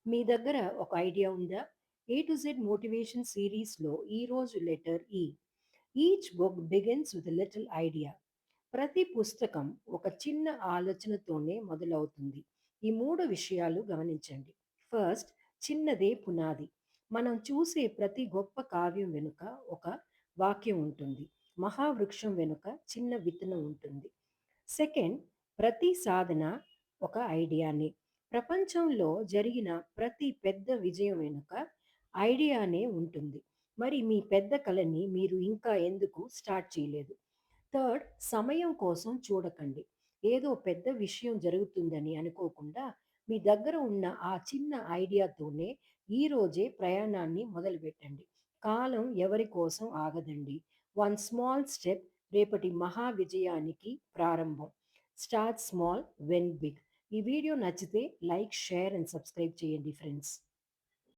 మీ దగ్గర ఒక ఐడియా ఉందా? ఏ టు జెడ్ మోటివేషన్ సిరీస్‌లో ఈరోజు లెటర్ ఈ. Each book begins with a little idea. ప్రతి పుస్తకం ఒక చిన్న ఆలోచనతోనే మొదలవుతుంది. ఈ 3 విషయాలు గమనించండి. ఫస్ట్, చిన్నదే పునాది. మనం చూసే ప్రతి గొప్ప కావ్యం వెనుక ఒక వాక్యం ఉంటుంది. మహావృక్షం వెనుక చిన్న విత్తనం ఉంటుంది. సెకండ్, ప్రతి సాధన ఒక ఐడియానే. ప్రపంచంలో జరిగిన ప్రతి పెద్ద విజయం వెనుక ఐడియానే ఉంటుంది. మరి మీ పెద్ద కలని మీరు ఇంకా ఎందుకు స్టార్ట్ చేయలేదు? థర్డ్, సమయం కోసం చూడకండి. ఏదో పెద్ద విషయం జరుగుతుందని అనుకోకుండా మీ దగ్గర ఉన్న ఆ చిన్న ఐడియాతోనే ఈ రోజే ప్రయాణాన్ని మొదలుపెట్టండి. కాలం ఎవరి కోసం ఆగదండి. వన్ స్మాల్ స్టెప్ రేపటి మహా విజయానికి ప్రారంభం. Start small, win big. ఈ వీడియో నచ్చితే లైక్, షేర్ అండ్ సబ్స్క్రైబ్ చేయండి ఫ్రెండ్స్.